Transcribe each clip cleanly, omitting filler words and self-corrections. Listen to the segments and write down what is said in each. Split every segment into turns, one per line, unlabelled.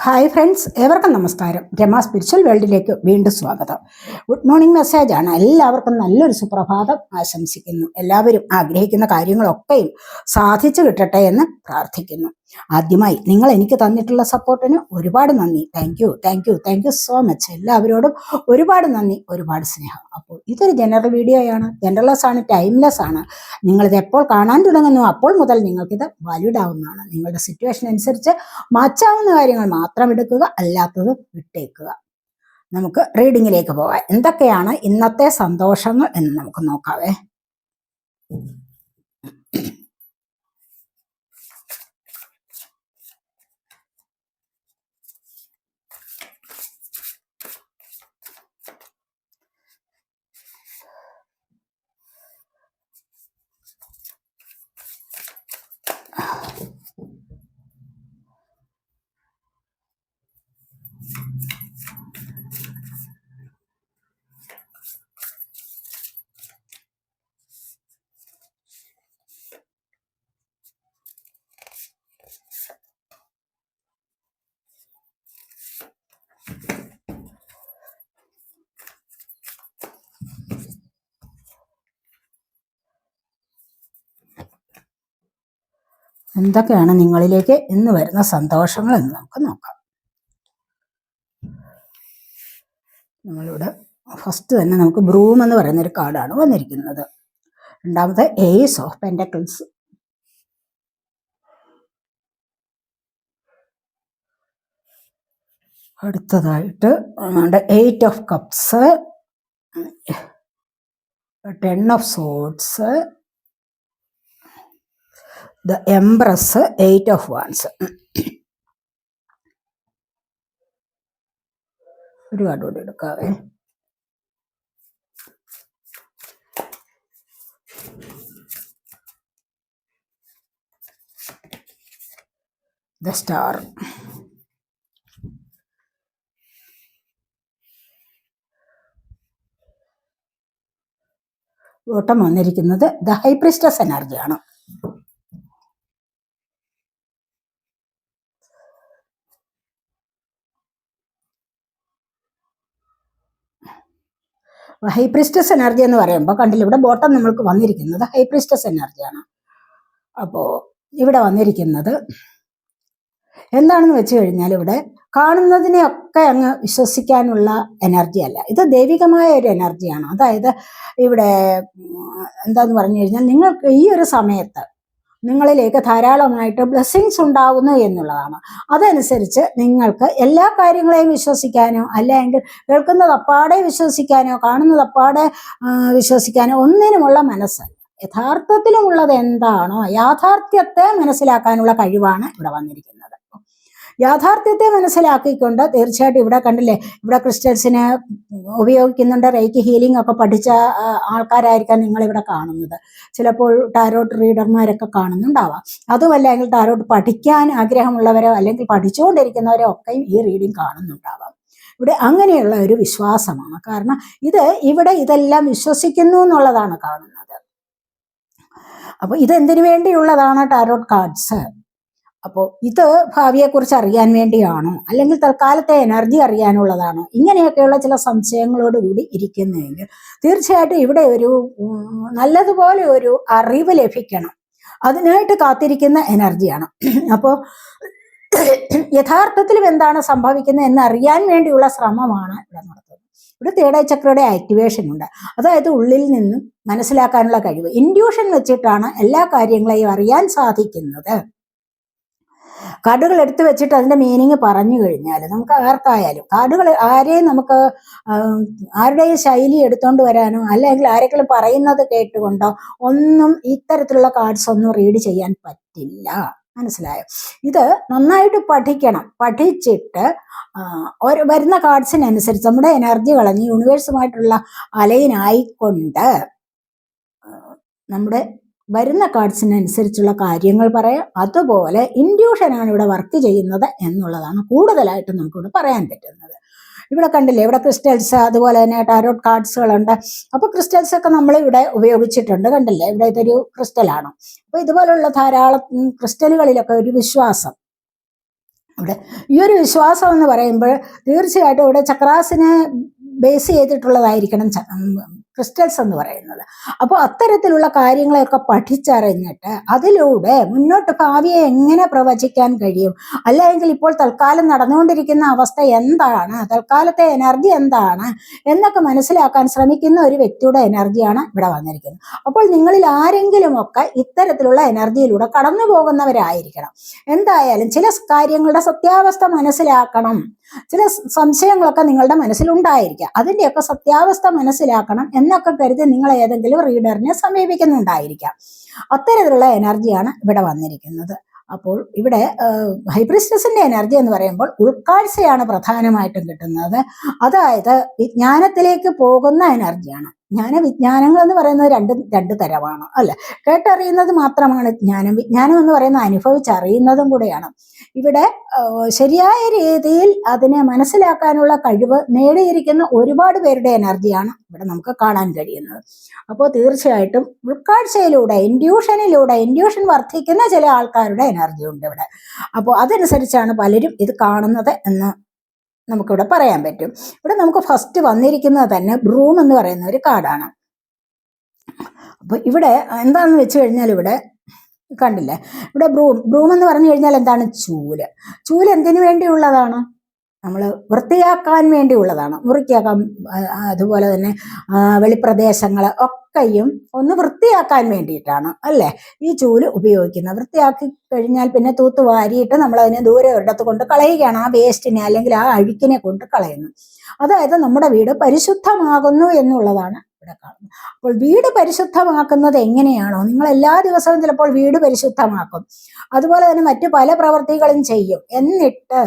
Hi friends, ഏവർക്കും നമസ്കാരം. Rama spiritual വേൾഡിലേക്ക് വീണ്ടും സ്വാഗതം. ഗുഡ് മോർണിംഗ് മെസ്സേജാണ്. എല്ലാവർക്കും നല്ലൊരു സുപ്രഭാതം ആശംസിക്കുന്നു. എല്ലാവരും ആഗ്രഹിക്കുന്ന കാര്യങ്ങളൊക്കെയും സാധിച്ചു കിട്ടട്ടെ എന്ന് പ്രാർത്ഥിക്കുന്നു. ആദ്യമായി നിങ്ങൾ എനിക്ക് തന്നിട്ടുള്ള സപ്പോർട്ടിന് ഒരുപാട് നന്ദി. Thank you so much. എല്ലാവരോടും ഒരുപാട് നന്ദി, ഒരുപാട് സ്നേഹം. അപ്പോൾ ഇതൊരു ജനറൽ വീഡിയോയാണ്, ജനറൽലെസ് ആണ്, ടൈംലെസ് ആണ്. നിങ്ങളിത് എപ്പോൾ കാണാൻ തുടങ്ങുന്നു അപ്പോൾ മുതൽ നിങ്ങൾക്കിത് വാലിഡ് ആവുന്നതാണ്. നിങ്ങളുടെ സിറ്റുവേഷൻ അനുസരിച്ച് മാറ്റാവുന്ന കാര്യങ്ങൾ മാത്രം എടുക്കുക, അല്ലാത്തത് വിട്ടേക്കുക. നമുക്ക് റീഡിങ്ങിലേക്ക് പോകാം. എന്തൊക്കെയാണ് ഇന്നത്തെ സന്തോഷങ്ങൾ എന്ന് നമുക്ക് നോക്കാവേ. എന്തൊക്കെയാണ് നിങ്ങളിലേക്ക് ഇന്ന് വരുന്ന സന്തോഷങ്ങൾ എന്ന് നമുക്ക് നോക്കാം. നമ്മളിവിടെ ഫസ്റ്റ് തന്നെ നമുക്ക് ബ്രൂം എന്ന് പറയുന്ന ഒരു കാർഡാണ് വന്നിരിക്കുന്നത്. രണ്ടാമത്തെ ഏസ് ഓഫ് പെന്റക്കിൾസ്, അടുത്തതായിട്ട് 8 of cups, 10 of swords, the empress, 8 of wands. ഒരു കാർഡ് കൂടി എടുക്കാവേ. The star. ഓട്ടം വന്നിരിക്കുന്നത് ദ ഹൈ പ്രീസ്റ്റസ് എനർജിയാണ്. ഹൈ പ്രീസ്റ്റസ് എനർജി എന്ന് പറയുമ്പോൾ കണ്ടില്ല, ഇവിടെ ബോട്ടം നമ്മൾക്ക് വന്നിരിക്കുന്നത് ഹൈ പ്രീസ്റ്റസ് എനർജിയാണ്. അപ്പോൾ ഇവിടെ വന്നിരിക്കുന്നത് എന്താണെന്ന് വെച്ച് കഴിഞ്ഞാൽ, ഇവിടെ കാണുന്നതിനെയൊക്കെ അങ്ങ് വിശ്വസിക്കാനുള്ള എനർജി അല്ല, ഇത് ദൈവികമായ ഒരു എനർജിയാണ്. അതായത് ഇവിടെ എന്താന്ന് പറഞ്ഞു കഴിഞ്ഞാൽ, നിങ്ങൾക്ക് ഈ ഒരു സമയത്ത് നിങ്ങളിലേക്ക് ധാരാളമായിട്ട് ബ്ലെസ്സിങ്സ് ഉണ്ടാകുന്നു എന്നുള്ളതാണ്. അതനുസരിച്ച് നിങ്ങൾക്ക് എല്ലാ കാര്യങ്ങളെയും വിശ്വസിക്കാനോ, അല്ലെങ്കിൽ കേൾക്കുന്നത് അപ്പാടെ വിശ്വസിക്കാനോ, കാണുന്നത് അപ്പാടെ വിശ്വസിക്കാനോ ഒന്നിനുമുള്ള മനസ്സല്ല. യഥാർത്ഥത്തിലുമുള്ളത് എന്താണോ യാഥാർത്ഥ്യത്തെ മനസ്സിലാക്കാനുള്ള കഴിവാണ് ഇവിടെ വന്നിരിക്കുന്നത്. യാഥാർത്ഥ്യത്തെ മനസ്സിലാക്കിക്കൊണ്ട് തീർച്ചയായിട്ടും ഇവിടെ കണ്ടില്ലേ, ഇവിടെ ക്രിസ്റ്റൽസിനെ ഉപയോഗിക്കുന്നുണ്ട്. റേക്കി ഹീലിംഗ് ഒക്കെ പഠിച്ച ആൾക്കാരായിരിക്കാം നിങ്ങളിവിടെ കാണുന്നത്. ചിലപ്പോൾ ടാരോട്ട് റീഡർമാരൊക്കെ കാണുന്നുണ്ടാവാം. അതുമല്ലെങ്കിൽ ടാരോട്ട് പഠിക്കാൻ ആഗ്രഹമുള്ളവരോ അല്ലെങ്കിൽ പഠിച്ചുകൊണ്ടിരിക്കുന്നവരോ ഒക്കെയും ഈ റീഡിംഗ് കാണുന്നുണ്ടാവാം. ഇവിടെ അങ്ങനെയുള്ള ഒരു വിശ്വാസമാണ്. കാരണം ഇവിടെ ഇതെല്ലാം വിശ്വസിക്കുന്നു എന്നുള്ളതാണ് കാണുന്നത്. അപ്പോൾ ഇതെന്തിനു വേണ്ടിയുള്ളതാണ് ടാരോട്ട് കാർഡ്സ്? അപ്പോൾ ഇത് ഭാവിയെക്കുറിച്ച് അറിയാൻ വേണ്ടിയാണോ, അല്ലെങ്കിൽ തൽക്കാലത്തെ എനർജി അറിയാനുള്ളതാണോ? ഇങ്ങനെയൊക്കെയുള്ള ചില സംശയങ്ങളോടുകൂടി ഇരിക്കുന്നുവെങ്കിൽ തീർച്ചയായിട്ടും ഇവിടെ ഒരു നല്ലതുപോലെ ഒരു അറിവ് ലഭിക്കണം. അതിനായിട്ട് കാത്തിരിക്കുന്ന എനർജിയാണ്. അപ്പോൾ യഥാർത്ഥത്തിലും എന്താണ് സംഭവിക്കുന്നത് എന്നറിയാൻ വേണ്ടിയുള്ള ശ്രമമാണ് ഇവിടെ നടത്തുന്നത്. ഇവിടെ തേർഡ് ഐ ചക്രയുടെ ആക്ടിവേഷൻ ഉണ്ട്. അതായത് ഉള്ളിൽ നിന്നും മനസ്സിലാക്കാനുള്ള കഴിവ്, ഇൻഡ്യൂഷൻ വെച്ചിട്ടാണ് എല്ലാ കാര്യങ്ങളെയും അറിയാൻ സാധിക്കുന്നത്. കാർഡുകൾ എടുത്തു വെച്ചിട്ട് അതിന്റെ മീനിങ് പറഞ്ഞു കഴിഞ്ഞാൽ നമുക്ക് ആർക്കായാലും കാർഡുകൾ ആരെയും നമുക്ക് ആരുടെയും ശൈലി എടുത്തോണ്ട് വരാനോ അല്ലെങ്കിൽ ആരെങ്കിലും പറയുന്നത് കേട്ടുകൊണ്ടോ ഒന്നും ഇത്തരത്തിലുള്ള കാർഡ്സ് ഒന്നും റീഡ് ചെയ്യാൻ പറ്റില്ല. മനസ്സിലായോ? ഇത് നന്നായിട്ട് പഠിക്കണം. പഠിച്ചിട്ട് വരുന്ന കാർഡ്സിനനുസരിച്ച് നമ്മുടെ എനർജി കളഞ്ഞ് യൂണിവേഴ്സുമായിട്ടുള്ള അലൈനായിക്കൊണ്ട് നമ്മുടെ വരുന്ന കാർഡ്സിനനുസരിച്ചുള്ള കാര്യങ്ങൾ പറയാം. അതുപോലെ ഇൻഡ്യൂഷനാണ് ഇവിടെ വർക്ക് ചെയ്യുന്നത് എന്നുള്ളതാണ് കൂടുതലായിട്ട് നമുക്കിവിടെ പറയാൻ പറ്റുന്നത്. ഇവിടെ കണ്ടില്ലേ, ഇവിടെ ക്രിസ്റ്റൽസ്, അതുപോലെ തന്നെ ടാരോട്ട് കാർഡ്സുകളുണ്ട്. അപ്പോൾ ക്രിസ്റ്റൽസ് ഒക്കെ നമ്മൾ ഇവിടെ ഉപയോഗിച്ചിട്ടുണ്ട്. കണ്ടില്ലേ, ഇവിടെ ഇതൊരു ക്രിസ്റ്റലാണ്. അപ്പോൾ ഇതുപോലുള്ള ധാരാളം ക്രിസ്റ്റലുകളിലൊക്കെ ഒരു വിശ്വാസം ഇവിടെ ഈ ഒരു വിശ്വാസം എന്ന് പറയുമ്പോൾ തീർച്ചയായിട്ടും ഇവിടെ ചക്രാസിനെ ബേസ് ചെയ്തിട്ടുള്ളതായിരിക്കണം ക്രിസ്റ്റൽസ് എന്ന് പറയുന്നത്. അപ്പോൾ അത്തരത്തിലുള്ള കാര്യങ്ങളെയൊക്കെ പഠിച്ചറിഞ്ഞിട്ട് അതിലൂടെ മുന്നോട്ട് ഭാവിയെ എങ്ങനെ പ്രവചിക്കാൻ കഴിയും, അല്ലെങ്കിൽ ഇപ്പോൾ തൽക്കാലം നടന്നുകൊണ്ടിരിക്കുന്ന അവസ്ഥ എന്താണ്, തൽക്കാലത്തെ എനർജി എന്താണ് എന്നൊക്കെ മനസ്സിലാക്കാൻ ശ്രമിക്കുന്ന ഒരു വ്യക്തിയുടെ എനർജിയാണ് ഇവിടെ വന്നിരിക്കുന്നത്. അപ്പോൾ നിങ്ങളിൽ ആരെങ്കിലുമൊക്കെ ഇത്തരത്തിലുള്ള എനർജിയിലൂടെ കടന്നു പോകുന്നവരായിരിക്കണം. എന്തായാലും ചില കാര്യങ്ങളുടെ സത്യാവസ്ഥ മനസ്സിലാക്കണം, ചില സംശയങ്ങളൊക്കെ നിങ്ങളുടെ മനസ്സിലുണ്ടായിരിക്കാം, അതിൻ്റെയൊക്കെ സത്യാവസ്ഥ മനസ്സിലാക്കണം എന്നൊക്കെ കരുതി നിങ്ങൾ ഏതെങ്കിലും റീഡറിനെ സമീപിക്കുന്നുണ്ടായിരിക്കാം. അത്തരത്തിലുള്ള എനർജിയാണ് ഇവിടെ വന്നിരിക്കുന്നത്. അപ്പോൾ ഇവിടെ ഹൈപ്രിസ്റ്റസിന്റെ എനർജി എന്ന് പറയുമ്പോൾ ഉൾക്കാഴ്ചയാണ് പ്രധാനമായിട്ടും കിട്ടുന്നത്. അതായത് വിജ്ഞാനത്തിലേക്ക് പോകുന്ന എനർജിയാണ്. വിജ്ഞാനങ്ങൾ എന്ന് പറയുന്നത് രണ്ട് തരമാണ് അല്ലെ. കേട്ടറിയുന്നത് മാത്രമാണ് ജ്ഞാനം. വിജ്ഞാനം എന്ന് പറയുന്നത് അനുഭവിച്ചറിയുന്നതും കൂടെയാണ്. ഇവിടെ ശരിയായ രീതിയിൽ അതിനെ മനസ്സിലാക്കാനുള്ള കഴിവ് നേടിയിരിക്കുന്ന ഒരുപാട് പേരുടെ എനർജിയാണ് ഇവിടെ നമുക്ക് കാണാൻ കഴിയുന്നത്. അപ്പോൾ തീർച്ചയായിട്ടും ഉൾക്കാഴ്ചയിലൂടെ ഇൻഡ്യൂഷൻ വർദ്ധിക്കുന്ന ചില ആൾക്കാരുടെ എനർജി ഉണ്ട് ഇവിടെ. അപ്പോൾ അതനുസരിച്ചാണ് പലരും ഇത് കാണുന്നത് എന്ന് നമുക്കിവിടെ പറയാൻ പറ്റും. ഇവിടെ നമുക്ക് ഫസ്റ്റ് വന്നിരിക്കുന്നത് തന്നെ ബ്രൂം എന്ന് പറയുന്ന ഒരു കാർഡാണ്. അപ്പൊ ഇവിടെ എന്താണെന്ന് വെച്ച് കഴിഞ്ഞാൽ ഇവിടെ കണ്ടില്ലേ, ഇവിടെ ബ്രൂം എന്ന് പറഞ്ഞു കഴിഞ്ഞാൽ എന്താണ്? ചൂല് എന്തിനു വേണ്ടിയുള്ളതാണ്? നമ്മൾ വൃത്തിയാക്കാൻ വേണ്ടിയുള്ളതാണ്, മുറിക്കാക്കാൻ, അതുപോലെ തന്നെ വെളിപ്രദേശങ്ങൾ ഒക്കെയും ഒന്ന് വൃത്തിയാക്കാൻ വേണ്ടിയിട്ടാണ് അല്ലേ ഈ ചൂല് ഉപയോഗിക്കുന്നത്. വൃത്തിയാക്കി കഴിഞ്ഞാൽ പിന്നെ തൂത്ത് വാരിയിട്ട് നമ്മൾ അതിനെ ദൂരെ ഒരിടത്ത് കൊണ്ട് കളയുകയാണ്, ആ വേസ്റ്റിനെ അല്ലെങ്കിൽ ആ അഴുക്കിനെ കൊണ്ട് കളയുന്നു. അതായത് നമ്മുടെ വീട് പരിശുദ്ധമാകുന്നു എന്നുള്ളതാണ് ഇവിടെ കാണുന്നത്. അപ്പോൾ വീട് പരിശുദ്ധമാക്കുന്നത് എങ്ങനെയാണോ, നിങ്ങൾ എല്ലാ ദിവസവും ചിലപ്പോൾ വീട് പരിശുദ്ധമാക്കും, അതുപോലെ തന്നെ മറ്റു പല പ്രവൃത്തികളും ചെയ്യും, എന്നിട്ട്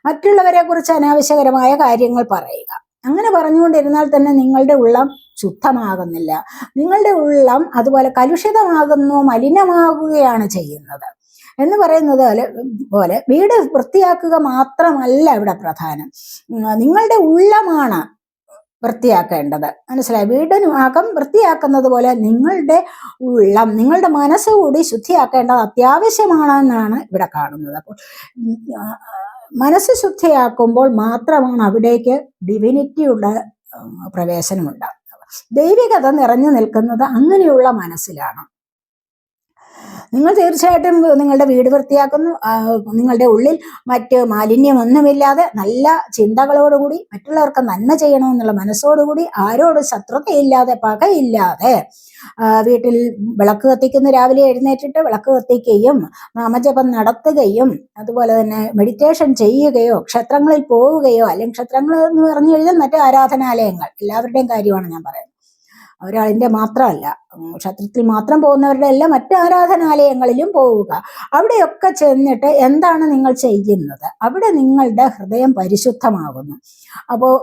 മറ്റുള്ളവരെ കുറിച്ച് അനാവശ്യകരമായ കാര്യങ്ങൾ പറയുക. അങ്ങനെ പറഞ്ഞുകൊണ്ടിരുന്നാൽ തന്നെ നിങ്ങളുടെ ഉള്ളം ശുദ്ധമാകുന്നില്ല, നിങ്ങളുടെ ഉള്ളം അതുപോലെ കലുഷിതമാകുന്നു, മലിനമാകുകയാണ് ചെയ്യുന്നത്. എന്ന് പറയുന്നത് പോലെ വീട് വൃത്തിയാക്കുക മാത്രമല്ല ഇവിടെ പ്രധാനം, നിങ്ങളുടെ ഉള്ളമാണ് വൃത്തിയാക്കേണ്ടത്. മനസ്സിലായി? വീടിനകം വൃത്തിയാക്കുന്നത് പോലെ നിങ്ങളുടെ ഉള്ളം, നിങ്ങളുടെ മനസ്സുകൂടി ശുദ്ധിയാക്കേണ്ടത് അത്യാവശ്യമാണെന്നാണ് ഇവിടെ കാണുന്നത്. അപ്പോൾ മനസ്സ് ശുദ്ധിയാക്കുമ്പോൾ മാത്രമാണ് അവിടേക്ക് ഡിവിനിറ്റിയുടെ പ്രവേശനം ഉണ്ടാകുന്നത്. ദൈവികത നിറഞ്ഞു നിൽക്കുന്നത് അങ്ങനെയുള്ള മനസ്സിലാണ്. നിങ്ങൾ തീർച്ചയായിട്ടും നിങ്ങളുടെ വീട് വൃത്തിയാക്കുന്നു, നിങ്ങളുടെ ഉള്ളിൽ മറ്റ് മാലിന്യമൊന്നുമില്ലാതെ നല്ല ചിന്തകളോടുകൂടി മറ്റുള്ളവർക്ക് നന്മ ചെയ്യണമെന്നുള്ള മനസ്സോടുകൂടി ആരോടും ശത്രുതയില്ലാതെ പകയില്ലാതെ വീട്ടിൽ വിളക്ക് കത്തിക്കുന്ന, രാവിലെ എഴുന്നേറ്റിട്ട് വിളക്ക് കത്തിക്കുകയും നാമജപം നടത്തുകയും അതുപോലെ തന്നെ മെഡിറ്റേഷൻ ചെയ്യുകയോ ക്ഷേത്രങ്ങളിൽ പോവുകയോ, അല്ലെങ്കിൽ ക്ഷേത്രങ്ങൾ എന്ന് പറഞ്ഞു കഴിഞ്ഞാൽ മറ്റ് ആരാധനാലയങ്ങൾ, എല്ലാവരുടെയും കാര്യമാണ് ഞാൻ പറയുന്നത്, ഒരാളിൻ്റെ മാത്രമല്ല, ക്ഷേത്രത്തിൽ മാത്രം പോകുന്നവരുടെ എല്ലാം മറ്റ് ആരാധനാലയങ്ങളിലും പോവുക. അവിടെയൊക്കെ ചെന്നിട്ട് എന്താണ് നിങ്ങൾ ചെയ്യുന്നത്? അവിടെ നിങ്ങളുടെ ഹൃദയം പരിശുദ്ധമാകുന്നു. അപ്പോൾ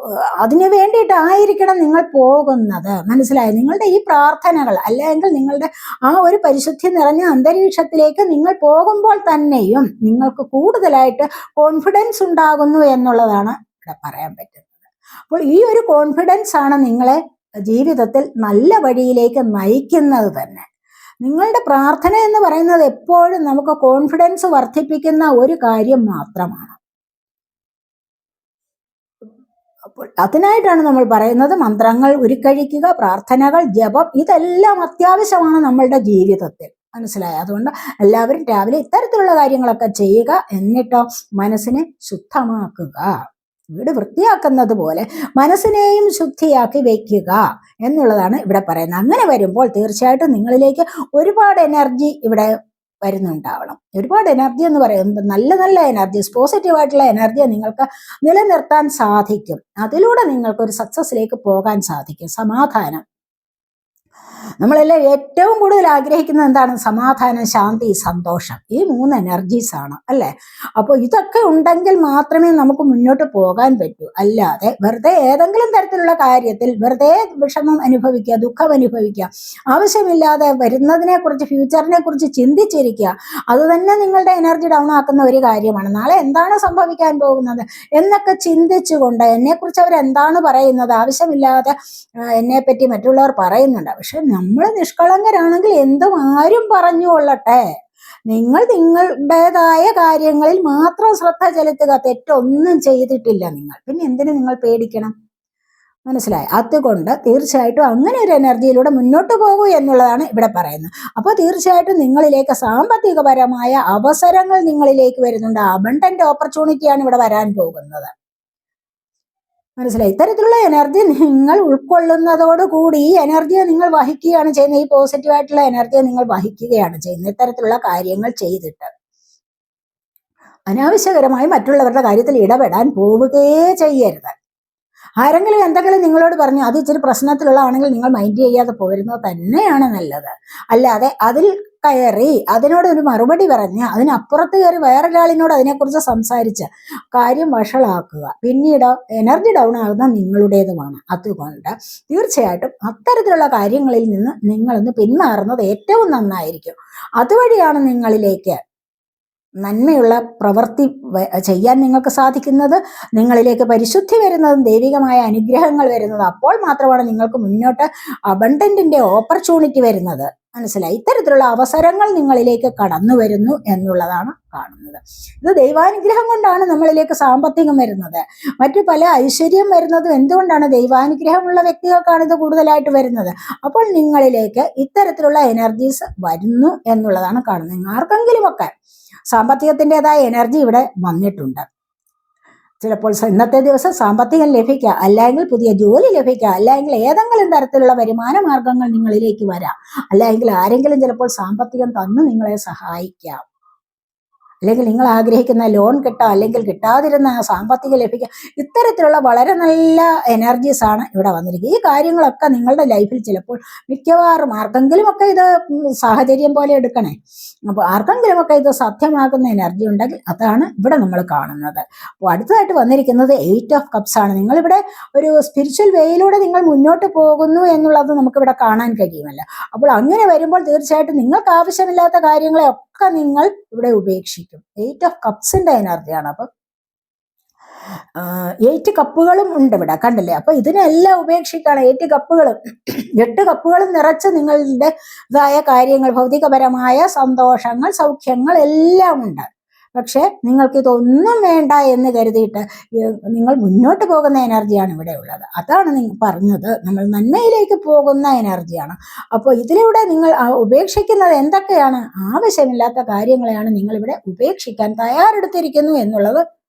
അതിനു വേണ്ടിയിട്ടായിരിക്കണം നിങ്ങൾ പോകുന്നത്. മനസ്സിലായി? നിങ്ങളുടെ ഈ പ്രാർത്ഥനകൾ അല്ലെങ്കിൽ നിങ്ങളുടെ ആ ഒരു പരിശുദ്ധി നിറഞ്ഞ അന്തരീക്ഷത്തിലേക്ക് നിങ്ങൾ പോകുമ്പോൾ തന്നെയും നിങ്ങൾക്ക് കൂടുതലായിട്ട് കോൺഫിഡൻസ് ഉണ്ടാകുന്നു എന്നുള്ളതാണ് ഇവിടെ പറയാൻ പറ്റുന്നത്. അപ്പോൾ ഈ ഒരു കോൺഫിഡൻസ് ആണ് നിങ്ങളെ ജീവിതത്തിൽ നല്ല വഴിയിലേക്ക് നയിക്കുന്നത് തന്നെ. നിങ്ങളുടെ പ്രാർത്ഥന എന്ന് പറയുന്നത് എപ്പോഴും നമുക്ക് കോൺഫിഡൻസ് വർദ്ധിപ്പിക്കുന്ന ഒരു കാര്യം മാത്രമാണ്. അപ്പോൾ അതിനായിട്ടാണ് നമ്മൾ പറയുന്നത് മന്ത്രങ്ങൾ ഉരുക്കഴിക്കുക, പ്രാർത്ഥനകൾ, ജപം, ഇതെല്ലാം അത്യാവശ്യമാണ് നമ്മളുടെ ജീവിതത്തിൽ. മനസ്സിലായി? അതുകൊണ്ട് എല്ലാവരും രാവിലെ ഇത്തരത്തിലുള്ള കാര്യങ്ങളൊക്കെ ചെയ്യുക, എന്നിട്ടോ മനസ്സിനെ ശുദ്ധമാക്കുക. വീട് വൃത്തിയാക്കുന്നത് പോലെ മനസ്സിനെയും ശുദ്ധിയാക്കി വെക്കുക എന്നുള്ളതാണ് ഇവിടെ പറയുന്നത്. അങ്ങനെ വരുമ്പോൾ തീർച്ചയായിട്ടും നിങ്ങളിലേക്ക് ഒരുപാട് എനർജി ഇവിടെ വരുന്നുണ്ടാവണം. ഒരുപാട് എനർജി എന്ന് പറയുമ്പോൾ നല്ല നല്ല എനർജീസ്, പോസിറ്റീവായിട്ടുള്ള എനർജിയെ നിങ്ങൾക്ക് നിലനിർത്താൻ സാധിക്കും. അതിലൂടെ നിങ്ങൾക്കൊരു സക്സസ്സിലേക്ക് പോകാൻ സാധിക്കും. സമാധാനം, നമ്മളെല്ലാം ഏറ്റവും കൂടുതൽ ആഗ്രഹിക്കുന്നത് എന്താണ്? സമാധാനം, ശാന്തി, സന്തോഷം. ഈ 3 എനർജീസ് ആണ് അല്ലേ. അപ്പോൾ ഇതൊക്കെ ഉണ്ടെങ്കിൽ മാത്രമേ നമുക്ക് മുന്നോട്ട് പോകാൻ പറ്റൂ. അല്ലാതെ വെറുതെ ഏതെങ്കിലും തരത്തിലുള്ള കാര്യത്തിൽ വെറുതെ വിഷമം അനുഭവിക്കുക, ദുഃഖം അനുഭവിക്കുക, ആവശ്യമില്ലാതെ വരുന്നതിനെ കുറിച്ച്, ഫ്യൂച്ചറിനെ കുറിച്ച് ചിന്തിച്ചിരിക്കുക, അത് തന്നെ നിങ്ങളുടെ എനർജി ഡൗൺ ആക്കുന്ന ഒരു കാര്യമാണ്. നാളെ എന്താണ് സംഭവിക്കാൻ പോകുന്നത് എന്നൊക്കെ ചിന്തിച്ചുകൊണ്ട്, എന്നെക്കുറിച്ച് അവരെന്താണ് പറയുന്നത്, ആവശ്യമില്ലാതെ എന്നെപ്പറ്റി മറ്റുള്ളവർ പറയുന്നുണ്ട്, പക്ഷെ നമ്മൾ നിഷ്കളങ്കരാണെങ്കിൽ എന്തും ആരും പറഞ്ഞു കൊള്ളട്ടെ, നിങ്ങൾ നിങ്ങളുടേതായ കാര്യങ്ങളിൽ മാത്രം ശ്രദ്ധ ചെലുത്തുക. തെറ്റൊന്നും ചെയ്തിട്ടില്ല നിങ്ങൾ, പിന്നെ എന്തിനു നിങ്ങൾ പേടിക്കണം? മനസ്സിലായി? അതുകൊണ്ട് തീർച്ചയായിട്ടും അങ്ങനെ ഒരു എനർജിയിലൂടെ മുന്നോട്ട് പോകൂ എന്നുള്ളതാണ് ഇവിടെ പറയുന്നത്. അപ്പോൾ തീർച്ചയായിട്ടും നിങ്ങളിലേക്ക് സാമ്പത്തികപരമായ അവസരങ്ങൾ നിങ്ങളിലേക്ക് വരുന്നുണ്ട്. അബണ്ടന്റ് ഓപ്പർച്യൂണിറ്റിയാണ് ഇവിടെ വരാൻ പോകുന്നത്. മനസ്സിലായി? ഇത്തരത്തിലുള്ള എനർജി നിങ്ങൾ ഉൾക്കൊള്ളുന്നതോടുകൂടി ഈ എനർജിയെ നിങ്ങൾ വഹിക്കുകയാണ് ചെയ്യുന്നത്. ഈ പോസിറ്റീവായിട്ടുള്ള എനർജിയെ നിങ്ങൾ വഹിക്കുകയാണ് ചെയ്യുന്നത്. ഇത്തരത്തിലുള്ള കാര്യങ്ങൾ ചെയ്തിട്ട് അനാവശ്യകരമായി മറ്റുള്ളവരുടെ കാര്യത്തിൽ ഇടപെടാൻ പോവുകയേ ചെയ്യരുത്. ആരെങ്കിലും എന്തെങ്കിലും നിങ്ങളോട് പറഞ്ഞു അത് ഇച്ചിരി പ്രശ്നത്തിലുള്ളതാണെങ്കിൽ നിങ്ങൾ മൈൻഡ് ചെയ്യാതെ പോരുന്നത് തന്നെയാണ് നല്ലത്. അല്ലാതെ അതിൽ കയറി അതിനോട് ഒരു മറുപടി പറഞ്ഞ് അതിനപ്പുറത്ത് കയറി വേറൊരാളിനോട് അതിനെക്കുറിച്ച് സംസാരിച്ച് കാര്യം വഷളാക്കുക, പിന്നീട് എനർജി ഡൗൺ ആകുന്ന നിങ്ങളുടേതുമാണ്. അതുകൊണ്ട് തീർച്ചയായിട്ടും അത്തരത്തിലുള്ള കാര്യങ്ങളിൽ നിന്ന് നിങ്ങളൊന്ന് പിന്മാറുന്നത് ഏറ്റവും നന്നായിരിക്കും. അതുവഴിയാണ് നിങ്ങളിലേക്ക് നന്മയുള്ള പ്രവൃത്തി ചെയ്യാൻ നിങ്ങൾക്ക് സാധിക്കുന്നത്, നിങ്ങളിലേക്ക് പരിശുദ്ധി വരുന്നതും ദൈവികമായ അനുഗ്രഹങ്ങൾ വരുന്നത്. അപ്പോൾ മാത്രമാണ് നിങ്ങൾക്ക് മുന്നോട്ട് അബണ്ടന്റിന്റെ ഓപ്പർച്യൂണിറ്റി വരുന്നത്. മനസ്സിലായി? ഇത്തരത്തിലുള്ള അവസരങ്ങൾ നിങ്ങളിലേക്ക് കടന്നു വരുന്നു എന്നുള്ളതാണ് കാണുന്നത്. ഇത് ദൈവാനുഗ്രഹം കൊണ്ടാണ് നമ്മളിലേക്ക് സാമ്പത്തികം വരുന്നത്. മറ്റു പല ഐശ്വര്യം വരുന്നതും എന്തുകൊണ്ടാണ്? ദൈവാനുഗ്രഹമുള്ള വ്യക്തികൾക്കാണ് ഇത് കൂടുതലായിട്ട് വരുന്നത്. അപ്പോൾ നിങ്ങളിലേക്ക് ഇത്തരത്തിലുള്ള എനർജീസ് വരുന്നു എന്നുള്ളതാണ് കാണുന്നത്. ആർക്കെങ്കിലുമൊക്കെ സാമ്പത്തികത്തിൻ്റെതായ എനർജി ഇവിടെ വന്നിട്ടുണ്ട്. ചിലപ്പോൾ ഇന്നത്തെ ദിവസം സാമ്പത്തികം ലഭിക്കുക, അല്ലെങ്കിൽ പുതിയ ജോലി ലഭിക്കുക, അല്ലെങ്കിൽ ഏതെങ്കിലും തരത്തിലുള്ള വരുമാന മാർഗങ്ങൾ നിങ്ങളിലേക്ക് വരാം, അല്ലെങ്കിൽ ആരെങ്കിലും ചിലപ്പോൾ സാമ്പത്തികം തന്ന് നിങ്ങളെ സഹായിക്കാം, അല്ലെങ്കിൽ നിങ്ങൾ ആഗ്രഹിക്കുന്ന ലോൺ കിട്ടാം, അല്ലെങ്കിൽ കിട്ടാതിരുന്ന സാമ്പത്തികം ലഭിക്കുക. ഇത്തരത്തിലുള്ള വളരെ നല്ല എനർജീസ് ആണ് ഇവിടെ വന്നിരിക്കുന്നത്. ഈ കാര്യങ്ങളൊക്കെ നിങ്ങളുടെ ലൈഫിൽ ചിലപ്പോൾ മിക്കവാറും ആർക്കെങ്കിലുമൊക്കെ ഇത് സാഹചര്യം പോലെ എടുക്കണേ. അപ്പോൾ ആർക്കെങ്കിലുമൊക്കെ ഇത് സത്യമാകുന്ന എനർജി ഉണ്ടെങ്കിൽ അതാണ് ഇവിടെ നമ്മൾ കാണുന്നത്. അപ്പോൾ അടുത്തതായിട്ട് വന്നിരിക്കുന്നത് 8 ഓഫ് കപ്സ് ആണ്. നിങ്ങളിവിടെ ഒരു സ്പിരിച്വൽ വേയിലൂടെ നിങ്ങൾ മുന്നോട്ട് പോകുന്നു എന്നുള്ളത് നമുക്കിവിടെ കാണാൻ കഴിയുമല്ലോ. അപ്പോൾ അങ്ങനെ വരുമ്പോൾ തീർച്ചയായിട്ടും നിങ്ങൾക്ക് ആവശ്യമില്ലാത്ത കാര്യങ്ങളെ ഒക്കെ നിങ്ങൾ ഇവിടെ ഉപേക്ഷിക്കും. 8 ഓഫ് കപ്സിന്റെ എനർജിയാണ്. അപ്പൊ 8 കപ്പുകളും ഉണ്ട് ഇവിടെ, കണ്ടില്ലേ? അപ്പൊ ഇതിനെല്ലാം ഉപേക്ഷിക്കാണ്. 8 കപ്പുകളും 8 കപ്പുകളും നിറച്ച് നിങ്ങളുടേതായ കാര്യങ്ങൾ, ഭൗതികപരമായ സന്തോഷങ്ങൾ, സൗഖ്യങ്ങൾ എല്ലാം ഉണ്ട്. പക്ഷെ നിങ്ങൾക്ക് ഇതൊന്നും വേണ്ട എന്ന് കരുതിയിട്ട് നിങ്ങൾ മുന്നോട്ട് പോകുന്ന എനർജിയാണ് ഇവിടെ ഉള്ളത്. അതാണ് നിങ്ങൾ പറഞ്ഞത്, നമ്മൾ നന്മയിലേക്ക് പോകുന്ന എനർജിയാണ്. അപ്പോൾ ഇതിലൂടെ നിങ്ങൾ ഉപേക്ഷിക്കുന്നത് എന്തൊക്കെയാണ്? ആവശ്യമില്ലാത്ത കാര്യങ്ങളെയാണ് നിങ്ങൾ ഇവിടെ ഉപേക്ഷിക്കാൻ തയ്യാറെടുത്തിരിക്കുന്നു എന്നുള്ളത്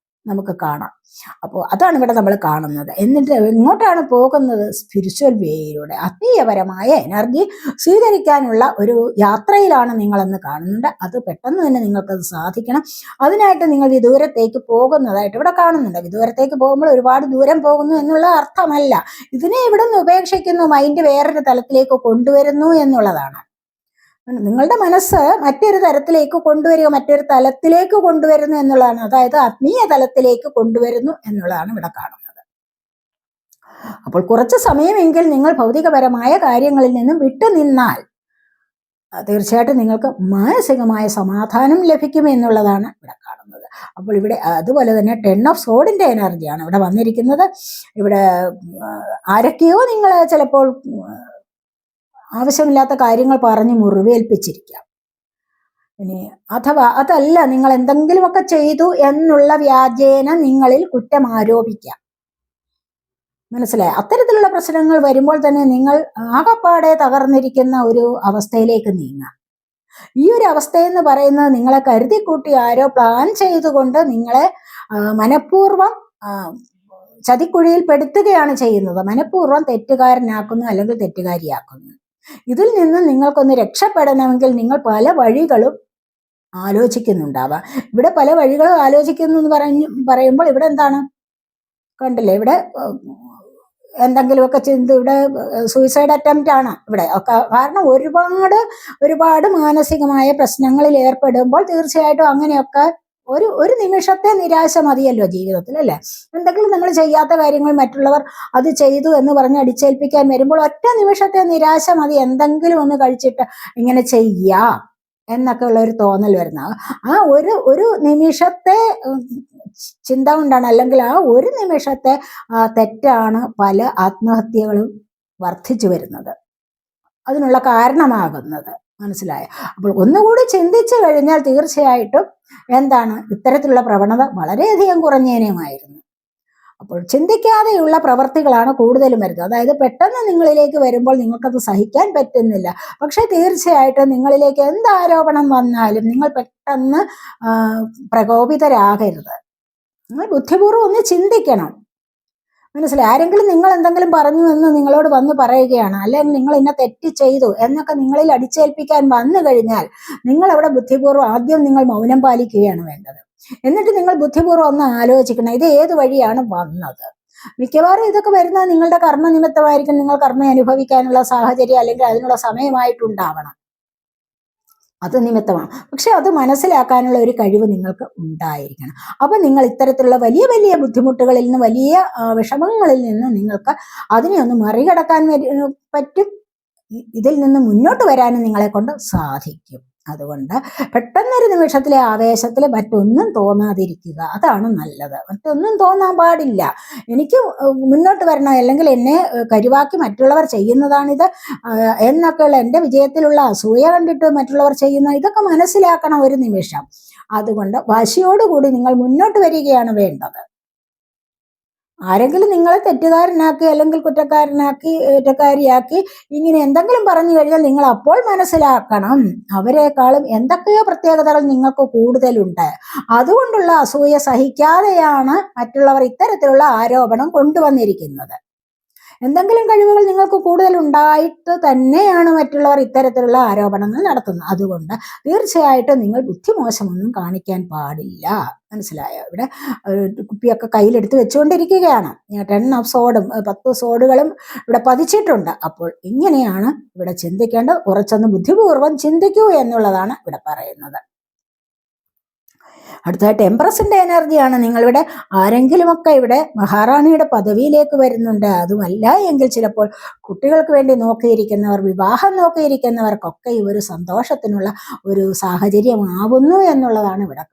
നമുക്ക് കാണാം. അപ്പോൾ അതാണ് ഇവിടെ നമ്മൾ കാണുന്നത്. എന്നിട്ട് എങ്ങോട്ടാണ് പോകുന്നത്? സ്പിരിച്വൽ വേയിലൂടെ ആത്മീയപരമായ എനർജി സ്വീകരിക്കാനുള്ള ഒരു യാത്രയിലാണ് നിങ്ങളെന്ന് കാണുന്നുണ്ട്. അത് പെട്ടെന്ന് തന്നെ നിങ്ങൾക്കത് സാധിക്കണം. അതിനായിട്ട് നിങ്ങൾ വിദൂരത്തേക്ക് പോകുന്നതായിട്ട് ഇവിടെ കാണുന്നുണ്ട്. വിദൂരത്തേക്ക് പോകുമ്പോൾ ഒരുപാട് ദൂരം പോകുന്നു എന്നുള്ള അർത്ഥമല്ല. ഇതിനെ ഇവിടെ നിന്ന് ഉപേക്ഷിക്കുന്നു, മൈൻഡ് വേറൊരു തലത്തിലേക്ക് കൊണ്ടുവരുന്നു എന്നുള്ളതാണ്. നിങ്ങളുടെ മനസ്സ് മറ്റൊരു തരത്തിലേക്ക് കൊണ്ടുവരിക, മറ്റൊരു തലത്തിലേക്ക് കൊണ്ടുവരുന്നു എന്നുള്ളതാണ്. അതായത് ആത്മീയ തലത്തിലേക്ക് കൊണ്ടുവരുന്നു എന്നുള്ളതാണ് ഇവിടെ കാണുന്നത്. അപ്പോൾ കുറച്ച് സമയമെങ്കിൽ നിങ്ങൾ ഭൗതികപരമായ കാര്യങ്ങളിൽ നിന്നും വിട്ടുനിന്നാൽ തീർച്ചയായിട്ടും നിങ്ങൾക്ക് മാനസികമായ സമാധാനം ലഭിക്കും എന്നുള്ളതാണ് ഇവിടെ കാണുന്നത്. അപ്പോൾ ഇവിടെ അതുപോലെ തന്നെ 10 ഓഫ് സോഡിന്റെ എനർജിയാണ് ഇവിടെ വന്നിരിക്കുന്നത്. ഇവിടെ ആരൊക്കെയോ നിങ്ങൾ ചിലപ്പോൾ ആവശ്യമില്ലാത്ത കാര്യങ്ങൾ പറഞ്ഞ് മുറിവേൽപ്പിച്ചിരിക്കാം. ഇനി അഥവാ അതല്ല, നിങ്ങൾ എന്തെങ്കിലുമൊക്കെ ചെയ്തു എന്നുള്ള വ്യാജേന നിങ്ങളിൽ കുറ്റം ആരോപിക്കാം. മനസ്സിലായി? അത്തരത്തിലുള്ള പ്രശ്നങ്ങൾ വരുമ്പോൾ തന്നെ നിങ്ങൾ ആകപ്പാടെ തകർന്നിരിക്കുന്ന ഒരു അവസ്ഥയിലേക്ക് നീങ്ങാം. ഈ ഒരു അവസ്ഥയെന്ന് പറയുന്നത് നിങ്ങളെ കരുതിക്കൂട്ടി ആരോ പ്ലാൻ ചെയ്തുകൊണ്ട് നിങ്ങളെ മനഃപൂർവ്വം ചതിക്കുഴിയിൽ പെടുത്തുകയാണ് ചെയ്യുന്നത്. മനഃപൂർവ്വം തെറ്റുകാരനാക്കുന്നു അല്ലെങ്കിൽ തെറ്റുകാരിയാക്കുന്നു. ഇതിൽ നിന്ന് നിങ്ങൾക്കൊന്ന് രക്ഷപ്പെടണമെങ്കിൽ നിങ്ങൾ പല വഴികളും ആലോചിക്കുന്നുണ്ടാവാം. ഇവിടെ പല വഴികളും ആലോചിക്കുന്നു എന്ന് പറയുമ്പോൾ ഇവിടെ എന്താണ്? കണ്ടില്ലേ? ഇവിടെ എന്തെങ്കിലുമൊക്കെ ചെയ്ത് ഇവിടെ സൂയിസൈഡ് അറ്റംപ്റ്റ് ആണ് ഇവിടെ ഒക്കെ. കാരണം ഒരുപാട് മാനസികമായ പ്രശ്നങ്ങളിൽ ഏർപ്പെടുമ്പോൾ തീർച്ചയായിട്ടും അങ്ങനെയൊക്കെ ഒരു നിമിഷത്തെ നിരാശ മതിയല്ലോ ജീവിതത്തിൽ, അല്ലേ? എന്തെങ്കിലും നമ്മൾ ചെയ്യാത്ത കാര്യങ്ങൾ മറ്റുള്ളവർ അത് ചെയ്തു എന്ന് പറഞ്ഞ് അടിച്ചേൽപ്പിക്കാൻ വരുമ്പോൾ ഒറ്റ നിമിഷത്തെ നിരാശ മതി. എന്തെങ്കിലും ഒന്ന് കഴിച്ചിട്ട് ഇങ്ങനെ ചെയ്യാം എന്നൊക്കെ ഉള്ള ഒരു തോന്നൽ വരുന്ന ആ ഒരു നിമിഷത്തെ ചിന്ത കൊണ്ടാണ്, അല്ലെങ്കിൽ ആ ഒരു നിമിഷത്തെ തെറ്റാണ് പല ആത്മഹത്യകളും വർദ്ധിച്ചു വരുന്നത്, അതിനുള്ള കാരണമാകുന്നത്. മനസ്സിലായോ? അപ്പോൾ ഒന്നുകൂടി ചിന്തിച്ചു കഴിഞ്ഞാൽ തീർച്ചയായിട്ടും എന്താണ്, ഇത്തരത്തിലുള്ള പ്രവണത വളരെയധികം കുറഞ്ഞേനെയുമായിരുന്നു. അപ്പോൾ ചിന്തിക്കാതെയുള്ള പ്രവർത്തികളാണ് കൂടുതലും വരുന്നത്. അതായത് പെട്ടെന്ന് നിങ്ങളിലേക്ക് വരുമ്പോൾ നിങ്ങൾക്കത് സഹിക്കാൻ പറ്റുന്നില്ല. പക്ഷെ തീർച്ചയായിട്ടും നിങ്ങളിലേക്ക് എന്ത് ആരോപണം വന്നാലും നിങ്ങൾ പെട്ടെന്ന് പ്രകോപിതരാകരുത്. നിങ്ങൾ ബുദ്ധിപൂർവ്വം ഒന്ന് ചിന്തിക്കണം. മനസ്സിലായി? ആരെങ്കിലും നിങ്ങൾ എന്തെങ്കിലും പറഞ്ഞു എന്ന് നിങ്ങളോട് വന്ന് പറയുകയാണ്, അല്ലെങ്കിൽ നിങ്ങൾ ഇന്ന തെറ്റ് ചെയ്തു എന്നൊക്കെ നിങ്ങളിൽ അടിച്ചേൽപ്പിക്കാൻ വന്നു കഴിഞ്ഞാൽ നിങ്ങൾ അവിടെ ബുദ്ധിപൂർവ്വം ആദ്യം നിങ്ങൾ മൗനം പാലിക്കുകയാണ് വേണ്ടത്. എന്നിട്ട് നിങ്ങൾ ബുദ്ധിപൂർവ്വം ഒന്ന് ആലോചിക്കണം, ഇത് ഏത് വഴിയാണ് വന്നത്. മിക്കവാറും ഇതൊക്കെ വരുന്നത് നിങ്ങളുടെ കർമ്മനിമിത്തമായിരിക്കും. നിങ്ങൾ കർമ്മ അനുഭവിക്കാനുള്ള സാഹചര്യം അല്ലെങ്കിൽ അതിനുള്ള സമയമായിട്ടുണ്ടാവണം, അത് നിമിത്തമാണ്. പക്ഷെ അത് മനസ്സിലാക്കാനുള്ള ഒരു കഴിവ് നിങ്ങൾക്ക് ഉണ്ടായിരിക്കണം. അപ്പൊ നിങ്ങൾ ഇത്തരത്തിലുള്ള വലിയ വലിയ ബുദ്ധിമുട്ടുകളിൽ നിന്ന്, വലിയ വിഷമങ്ങളിൽ നിന്ന് നിങ്ങൾക്ക് അതിനെ ഒന്ന് മറികടക്കാൻ പറ്റും. ഇതിൽ നിന്ന് മുന്നോട്ട് വരാനും നിങ്ങളെ കൊണ്ട് സാധിക്കും. അതുകൊണ്ട് പെട്ടെന്നൊരു നിമിഷത്തിലെ ആവേശത്തിൽ മറ്റൊന്നും തോന്നാതിരിക്കുക, അതാണ് നല്ലത്. മറ്റൊന്നും തോന്നാൻ പാടില്ല. എനിക്ക് മുന്നോട്ട് വരണം, അല്ലെങ്കിൽ എന്നെ കരുവാക്കി മറ്റുള്ളവർ ചെയ്യുന്നതാണിത് എന്നൊക്കെയുള്ള എൻ്റെ വിജയത്തിലുള്ള അസൂയ കണ്ടിട്ട് മറ്റുള്ളവർ ചെയ്യുന്ന ഇതൊക്കെ മനസ്സിലാക്കണം ഒരു നിമിഷം. അതുകൊണ്ട് വാശിയോടുകൂടി നിങ്ങൾ മുന്നോട്ട് വരികയാണ് വേണ്ടത്. ആരെങ്കിലും നിങ്ങളെ തെറ്റുകാരനാക്കി അല്ലെങ്കിൽ കുറ്റക്കാരിയാക്കി ഇങ്ങനെ എന്തെങ്കിലും പറഞ്ഞു കഴിഞ്ഞാൽ നിങ്ങൾ അപ്പോൾ മനസ്സിലാക്കണം, അവരെക്കാളും എന്തൊക്കെയോ പ്രത്യേകതകൾ നിങ്ങൾക്ക് കൂടുതലുണ്ട്. അതുകൊണ്ടുള്ള അസൂയ സഹിക്കാതെയാണ് മറ്റുള്ളവർ ഇത്തരത്തിലുള്ള ആരോപണം കൊണ്ടുവന്നിരിക്കുന്നത്. എന്തെങ്കിലും കഴിവുകൾ നിങ്ങൾക്ക് കൂടുതൽ ഉണ്ടായിട്ട് തന്നെയാണ് മറ്റുള്ളവർ ഇത്തരത്തിലുള്ള ആരോപണങ്ങൾ നടത്തുന്നത്. അതുകൊണ്ട് തീർച്ചയായിട്ടും നിങ്ങൾ ബുദ്ധിമോശമൊന്നും കാണിക്കാൻ പാടില്ല. മനസ്സിലായോ? ഇവിടെ കുപ്പിയൊക്കെ കയ്യിലെടുത്ത് വെച്ചുകൊണ്ടിരിക്കുകയാണ്. 10 of sword 10 സോഡുകളും ഇവിടെ പതിച്ചിട്ടുണ്ട്. അപ്പോൾ ഇങ്ങനെയാണ് ഇവിടെ ചിന്തിക്കേണ്ടത്. കുറച്ചൊന്ന് ബുദ്ധിപൂർവ്വം ചിന്തിക്കൂ എന്നുള്ളതാണ് ഇവിടെ പറയുന്നത്. അടുത്തതായിട്ട് എംപ്രസിന്റെ എനർജിയാണ്. നിങ്ങളിവിടെ ആരെങ്കിലുമൊക്കെ ഇവിടെ മഹാറാണിയുടെ പദവിയിലേക്ക് വരുന്നുണ്ട്. അതുമല്ല എങ്കിൽ ചിലപ്പോൾ കുട്ടികൾക്ക് വേണ്ടി നോക്കിയിരിക്കുന്നവർ, വിവാഹം നോക്കിയിരിക്കുന്നവർക്കൊക്കെ ഈ ഒരു സന്തോഷത്തിനുള്ള ഒരു സാഹചര്യമാവുന്നു എന്നുള്ളതാണ് ഇവിടെ.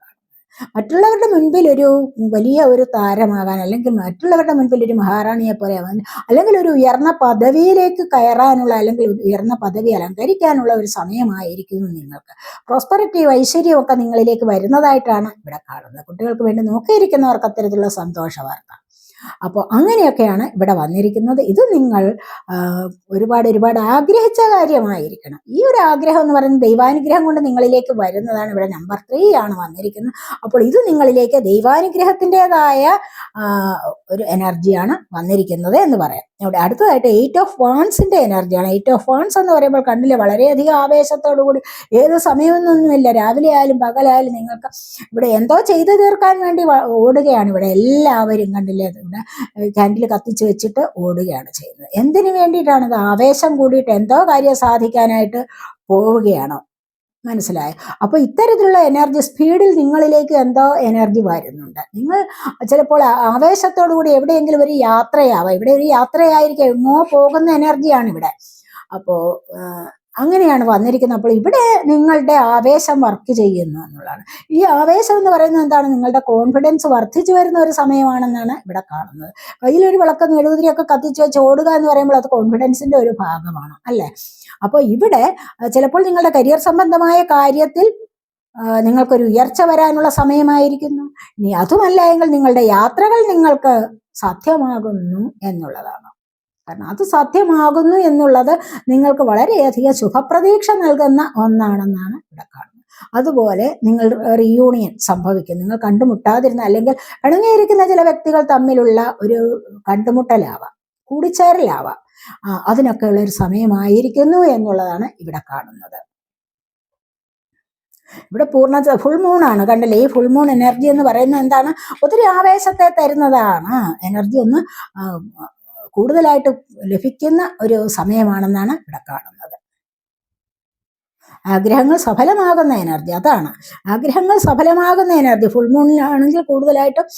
മറ്റുള്ളവരുടെ മുൻപിൽ ഒരു വലിയ ഒരു താരമാകാൻ, അല്ലെങ്കിൽ മറ്റുള്ളവരുടെ മുൻപിൽ ഒരു മഹാറാണിയെ പോലെ ആവാൻ, അല്ലെങ്കിൽ ഒരു ഉയർന്ന പദവിയിലേക്ക് കയറാനുള്ള, അല്ലെങ്കിൽ ഉയർന്ന പദവി അലങ്കരിക്കാനുള്ള ഒരു സമയമായിരിക്കുന്നു നിങ്ങൾക്ക്. പ്രോസ്പെറിറ്റി, ഐശ്വര്യമൊക്കെ നിങ്ങളിലേക്ക് വരുന്നതായിട്ടാണ് ഇവിടെ കാണുന്നത്. കുട്ടികൾക്ക് വേണ്ടി നോക്കിയിരിക്കുന്നവർക്ക് അത്തരത്തിലുള്ള സന്തോഷ വാർത്ത. അപ്പോൾ അങ്ങനെയൊക്കെയാണ് ഇവിടെ വന്നിരിക്കുന്നത്. ഇത് നിങ്ങൾ ഒരുപാട് ആഗ്രഹിച്ച കാര്യമായിരിക്കണം. ഈ ഒരു ആഗ്രഹം എന്ന് പറയുന്നത് ദൈവാനുഗ്രഹം കൊണ്ട് നിങ്ങളിലേക്ക് വരുന്നതാണ്. ഇവിടെ നമ്പർ 3 ആണ് വന്നിരിക്കുന്നത്. അപ്പോൾ ഇത് നിങ്ങളിലേക്ക് ദൈവാനുഗ്രഹത്തിൻ്റെതായ ഒരു എനർജിയാണ് വന്നിരിക്കുന്നത് എന്ന് പറയാം. ഇവിടെ അടുത്തതായിട്ട് 8 of Wands എനർജിയാണ്. 8 of Wands എന്ന് പറയുമ്പോൾ കണ്ടില്ലേ, വളരെയധികം ആവേശത്തോടു കൂടി ഏത് സമയമൊന്നുമില്ല, രാവിലെ ആയാലും പകലായാലും നിങ്ങൾക്ക് ഇവിടെ എന്തോ ചെയ്തു തീർക്കാൻ വേണ്ടി ഓടുകയാണ്. ഇവിടെ എല്ലാവരും കണ്ടില്ലേ, ഇവിടെ ക്യാൻഡിൽ കത്തിച്ച് വെച്ചിട്ട് ഓടുകയാണ് ചെയ്യുന്നത്. എന്തിനു വേണ്ടിയിട്ടാണത്? ആവേശം കൂടിയിട്ട് എന്തോ കാര്യം സാധിക്കാനായിട്ട് പോവുകയാണോ? മനസ്സിലായോ? അപ്പോൾ ഇത്തരത്തിലുള്ള എനർജി സ്പീഡിൽ നിങ്ങളിലേക്ക് എന്തോ എനർജി വരുന്നുണ്ട്. നിങ്ങൾ ചിലപ്പോൾ ആവേശത്തോടു കൂടി എവിടെയെങ്കിലും ഒരു യാത്രയാവാം. ഇവിടെ ഒരു യാത്രയായിരിക്കും, എങ്ങോ പോകുന്ന എനർജിയാണ് ഇവിടെ. അപ്പോൾ അങ്ങനെയാണ് വന്നിരിക്കുന്നത്. അപ്പോൾ ഇവിടെ നിങ്ങളുടെ ആവേശം വർക്ക് ചെയ്യുന്നു എന്നുള്ളതാണ്. ഈ ആവേശം എന്ന് പറയുന്നത് എന്താണ്? നിങ്ങളുടെ കോൺഫിഡൻസ് വർദ്ധിച്ചു വരുന്ന ഒരു സമയമാണെന്നാണ് ഇവിടെ കാണുന്നത്. കയ്യിലൊരു വിളക്കം മെഴുകുതിരിയൊക്കെ കത്തിച്ച് വെച്ച് ഓടുക എന്ന് പറയുമ്പോൾ അത് കോൺഫിഡൻസിന്റെ ഒരു ഭാഗമാണ്, അല്ലേ? അപ്പോൾ ഇവിടെ ചിലപ്പോൾ നിങ്ങളുടെ കരിയർ സംബന്ധമായ കാര്യത്തിൽ നിങ്ങൾക്കൊരു ഉയർച്ച വരാനുള്ള സമയമായിരിക്കുന്നു. ഇനി അതുമല്ല എങ്കിൽ നിങ്ങളുടെ യാത്രകൾ നിങ്ങൾക്ക് സാധ്യമാകുന്നു എന്നുള്ളതാണ്. കാരണം അത് സാധ്യമാകുന്നു എന്നുള്ളത് നിങ്ങൾക്ക് വളരെയധികം ശുഭപ്രതീക്ഷ നൽകുന്ന ഒന്നാണെന്നാണ് ഇവിടെ കാണുന്നത്. അതുപോലെ നിങ്ങൾ റീയൂണിയൻ സംഭവിക്കും. നിങ്ങൾ കണ്ടുമുട്ടാതിരുന്ന, അല്ലെങ്കിൽ പിണങ്ങിയിരിക്കുന്ന ചില വ്യക്തികൾ തമ്മിലുള്ള ഒരു കണ്ടുമുട്ടലാവാം, കൂടിച്ചേരലാവാം. അതിനൊക്കെയുള്ള ഒരു സമയമായിരിക്കുന്നു എന്നുള്ളതാണ് ഇവിടെ കാണുന്നത്. ഇവിടെ ഫുൾ മൂൺ ആണ്, കണ്ടില്ലേ? ഈ ഫുൾ മൂൺ എനർജി എന്ന് പറയുന്നത് എന്താണ്? ഒത്തിരി ആവേശത്തെ തരുന്നതാണ്. എനർജി ഒന്ന് കൂടുതലായിട്ട് ലഭിക്കുന്ന ഒരു സമയമാണെന്നാണ് ഇവിടെ കാണുന്നത്. ആഗ്രഹങ്ങൾ സഫലമാകുന്ന എനർജി, അതാണ് ആഗ്രഹങ്ങൾ സഫലമാകുന്ന എനർജി. ഫുൾ മൂണിലാണെങ്കിൽ കൂടുതലായിട്ടും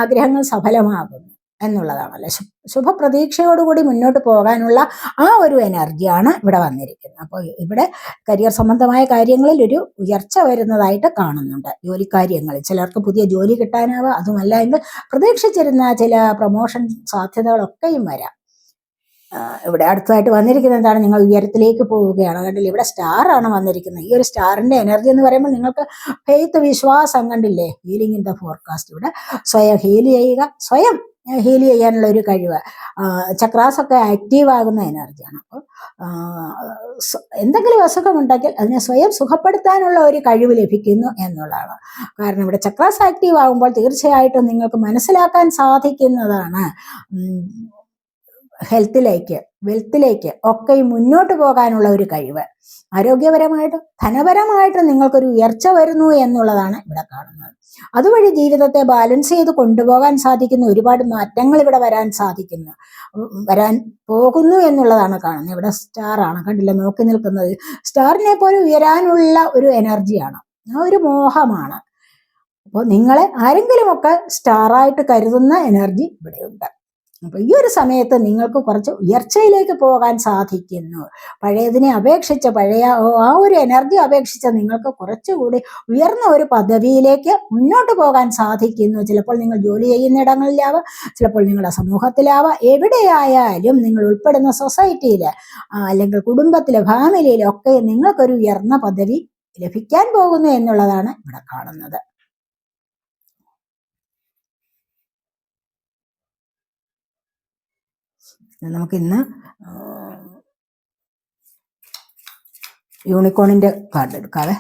ആഗ്രഹങ്ങൾ സഫലമാകുന്നു എന്നുള്ളതാണല്ലോ. ശുഭപ്രതീക്ഷയോടുകൂടി മുന്നോട്ട് പോകാനുള്ള ആ ഒരു എനർജിയാണ് ഇവിടെ വന്നിരിക്കുന്നത്. അപ്പോൾ ഇവിടെ കരിയർ സംബന്ധമായ കാര്യങ്ങളിൽ ഒരു ഉയർച്ച വരുന്നതായിട്ട് കാണുന്നുണ്ട്. ജോലിക്കാര്യങ്ങളിൽ ചിലർക്ക് പുതിയ ജോലി കിട്ടാനാവാം. അതുമല്ല എങ്കിൽ പ്രതീക്ഷിച്ചിരുന്ന ചില പ്രൊമോഷൻ സാധ്യതകളൊക്കെയും വരാം. ഇവിടെ അടുത്തതായിട്ട് വന്നിരിക്കുന്നത് എന്താണ്? നിങ്ങൾ ഉയരത്തിലേക്ക് പോവുകയാണ്. കണ്ടില്ലേ, ഇവിടെ സ്റ്റാർ ആണ് വന്നിരിക്കുന്നത്. ഈ ഒരു സ്റ്റാറിന്റെ എനർജി എന്ന് പറയുമ്പോൾ നിങ്ങൾക്ക് ഫെയ്ത്ത്, വിശ്വാസം, കണ്ടില്ലേ, ഹീലിംഗ് ഇൻ ദ ഫോർകാസ്റ്റ്. ഇവിടെ സ്വയം ഹീൽ ചെയ്യുക, സ്വയം ഹീൽ ചെയ്യാനുള്ള ഒരു കഴിവ്, ചക്രാസ് ഒക്കെ ആക്റ്റീവ് ആകുന്ന എനർജിയാണ്. അപ്പോൾ എന്തെങ്കിലും അസുഖം ഉണ്ടാക്കിയാൽ അതിനെ സ്വയം സുഖപ്പെടുത്താനുള്ള ഒരു കഴിവ് ലഭിക്കുന്നു എന്നുള്ളതാണ്. കാരണം ഇവിടെ ചക്രാസ് ആക്റ്റീവ് ആകുമ്പോൾ തീർച്ചയായിട്ടും നിങ്ങൾക്ക് മനസ്സിലാക്കാൻ സാധിക്കുന്നതാണ് ഹെൽത്തിലേക്ക്, വെൽത്തിലേക്ക് ഒക്കെ മുന്നോട്ട് പോകാനുള്ള ഒരു കഴിവ്. ആരോഗ്യപരമായിട്ടും ധനപരമായിട്ടും നിങ്ങൾക്കൊരു ഉയർച്ച വരുന്നു എന്നുള്ളതാണ് ഇവിടെ കാണുന്നത്. അതുവഴി ജീവിതത്തെ ബാലൻസ് ചെയ്ത് കൊണ്ടുപോകാൻ സാധിക്കുന്ന ഒരുപാട് മാറ്റങ്ങൾ ഇവിടെ വരാൻ പോകുന്നു എന്നുള്ളതാണ് കാണുന്നത്. ഇവിടെ സ്റ്റാർ ആണ്, കണ്ടില്ല, നോക്കി നിൽക്കുന്നത്. സ്റ്റാറിനെ പോലെ ഉയരാനുള്ള ഒരു എനർജിയാണ്, ഒരു മോഹമാണ്. അപ്പോൾ നിങ്ങളെ ആരെങ്കിലുമൊക്കെ സ്റ്റാറായിട്ട് കരുതുന്ന എനർജി ഇവിടെയുണ്ട്. അപ്പോൾ ഈ ഒരു സമയത്ത് നിങ്ങൾക്ക് കുറച്ച് ഉയർച്ചയിലേക്ക് പോകാൻ സാധിക്കുന്നു. പഴയതിനെ അപേക്ഷിച്ച്, പഴയ ആ ഒരു എനർജി അപേക്ഷിച്ച് നിങ്ങൾക്ക് കുറച്ചുകൂടി ഉയർന്ന ഒരു പദവിയിലേക്ക് മുന്നോട്ട് പോകാൻ സാധിക്കുന്നു. ചിലപ്പോൾ നിങ്ങൾ ജോലി ചെയ്യുന്ന ഇടങ്ങളിലാവാം, ചിലപ്പോൾ നിങ്ങളുടെ സമൂഹത്തിലാവാം, എവിടെയായാലും നിങ്ങൾ ഉൾപ്പെടുന്ന സൊസൈറ്റിയിൽ അല്ലെങ്കിൽ കുടുംബത്തിലെ, ഫാമിലിയിലൊക്കെ നിങ്ങൾക്കൊരു ഉയർന്ന പദവി ലഭിക്കാൻ പോകുന്നു എന്നുള്ളതാണ് ഇവിടെ കാണുന്നത്. നമുക്കിന്ന് യൂണിക്കോണിന്റെ കാർഡ് എടുക്കാവേ.